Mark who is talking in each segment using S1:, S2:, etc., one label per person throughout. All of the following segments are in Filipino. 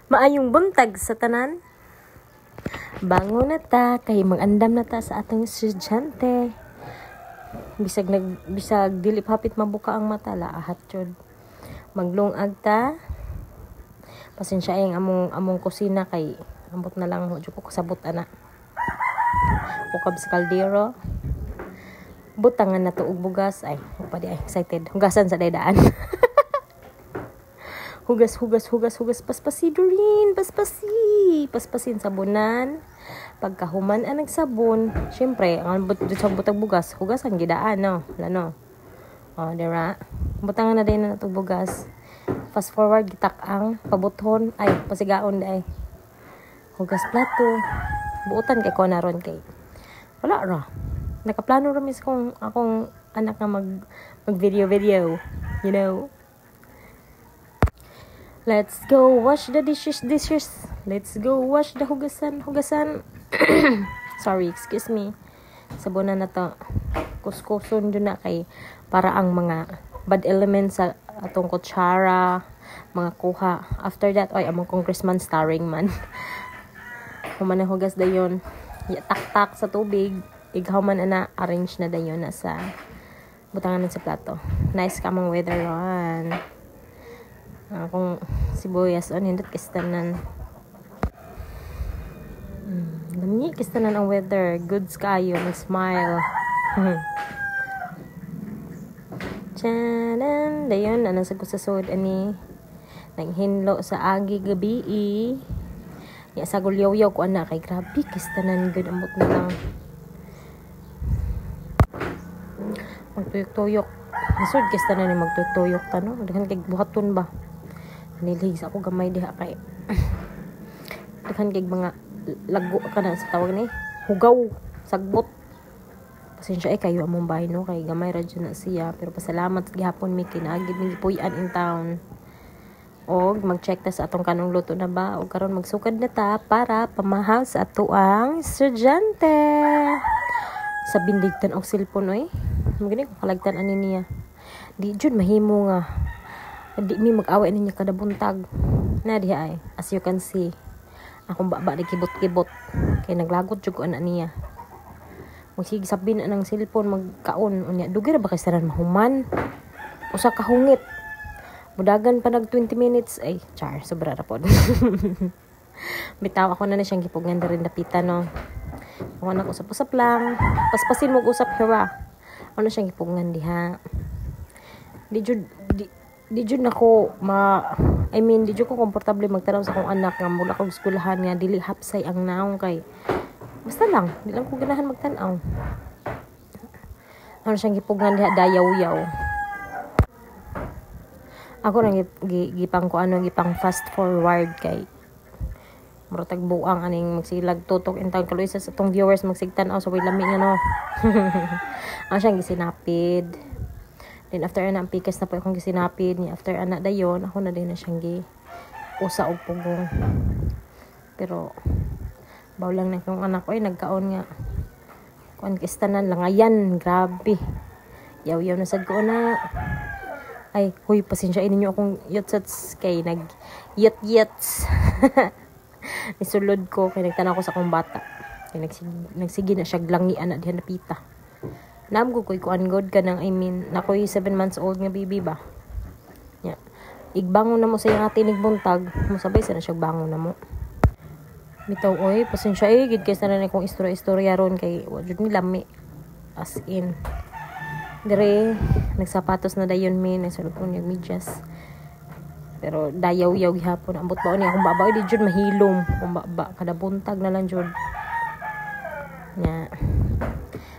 S1: Maayong buntag sa tanan. Bango na ta kay mag-andam na ta sa atong estudyante. Bisag dili hapit mabuka ang mata la ahat jud. Maglungag ta. Pasensya ay among kusina kay ambot na lang jud ko kasabot ana. Ukab sa kaldero. Butangan na to og bugas ay pa di ay excited. Hugasan sa daydaan. Hugas, paspasi durin, paspasin sabunan. Pagkahuman ang nagsabon, syempre, ang butag bugas, hugas ang gidaan, no? Lano. O, dira. Butangan na din na itong bugas. Fast forward, gitak ang pabuton, ay, pasigaon ay. Hugas plato. Buutan kay ko na ron kay. Wala ra. Nakaplano rin akong anak na mag-video, you know. Let's go wash the dishes. Let's go wash the hugasan. Sorry, excuse me. Sabunan na to. Kuskuson dun na kay para ang mga bad elements sa atong kutsara, mga kuha. After that, among congressman starring man. Human na hugas dayon. Tak-tak sa tubig. Ighaw man na arrange na dayon na sa butangan na sa plato. Nice ka mong weather ron. Kung sibuyas hindot kistanan. Dami kistanan ang weather. Goods kayo, mag-smile. Chanan, dayon sa kusasod ani naghinlo sa agi gabi. Ya sa gulyaw-yaw ko ana kay grabe kistanan good ambot na lang. Magtuyok-tuyok. Nasud kistanan ni magtuyok tano. Daghan kay buhaton ba. Nilihis ako gamay diha kay daghan kay mga lago ka na sa tawag ni hugaw sagbot. Pasensya kayo among bahay no kay gamay ra dyan na siya pero pasalamat gihapon mi kinaagid mi puy-an in town. Og mag-check ta sa atong kanong luto na ba og karon magsukad na ta para pamahaw sa ato ang estudyante. Sa bindigtan og cellphone oy. Magani ko kalagtan ani niya. Di jud mahimo nga. Di mi mag-away ninyo kada buntag. Na diha ay. As you can see. Akong baba di kibot-kibot. Kaya naglagot jud ko anak niya. Magsige sabi na ng cellphone magkaon. Unya, dugay ra ba kay saran mahuman? Usa ka hungit. Mudagan pa nag 20 minutes. Ay, char. Sobra ra pod. Bitaw ako na siyang gipugngan rin napita no. Kung anak usap-usap lang. Paspasin mo usap hira. Ano siyang gipugngan diha. Di jud nako di jud ko komportable magtanaw sa akong anak nga mula kog eskwelahan nga dili hapsay ang naong kay basta lang di lang ko ganahan magtan-aw. Ano siyang gipugnan diha dayaw-yaw. Ako ra gipang fast forward kay murag buang aning magsilag tutok intang kaluy sa atong viewers magsigtan-aw sa way lami nga no. Ano siyang gisinapid. Then after ang pikas na po akong gisinapid ni after anak dayon ako na din na siyang usa og pugong. Pero baw lang na kong anak ko nagkaon nga kuan kistanan lang ayan grabe. Yaw-yaw na sad ko na. Ay huy pasensya ninyo akong yotsats kay yets. Nisulod ko kay nagtanaw ko sa akong bata. Kay nagsige na siya glangian na diha napita. Namgo ko'y kuan god ka nang nako'y 7 months old nga baby ba. Yeah. Igbangon na mo sa iyang atinig buntag, musabay sa na siya bangon na mo. Bitaw oy, pasensya gid kay sa na kong istorya ron kay wa jud mi lami. As in. Dire nagsapatos na dayon mi, nagsulod ko niya medyas. Pero dayaw-yaw gihapon ambot ba ni akong babaw di jud mahilom. Kumbaba kada buntag na lang jud. Nya.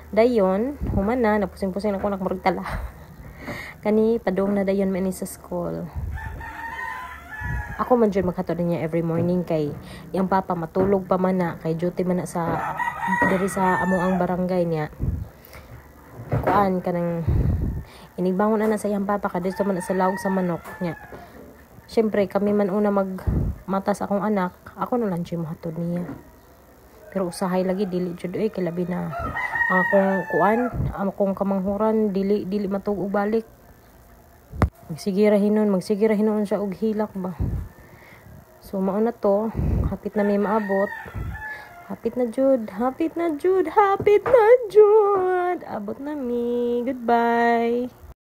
S1: Dayon, human na, napusing-pusing ako nakmurag tala. Kani, padong na dayon man sa school. Ako man dyan maghatod niya every morning kay yung papa matulog pa man na, kay duty man na dari sa among ang barangay niya. Kuan, kanang inigbangon na sa yung papa, kadito man na sa lawag sa manok niya. Siyempre, kami man una magmata sa akong anak, ako na lang dyan mahatod niya. Pero usahay lagi dili jud kay labi na akong kamanghuran dili matug balik. Magsigira hinon siya og hilak ba. So mao na to, hapit na may maabot. Hapit na jud, hapit na jud, hapit na jud. Abot na mi. Goodbye.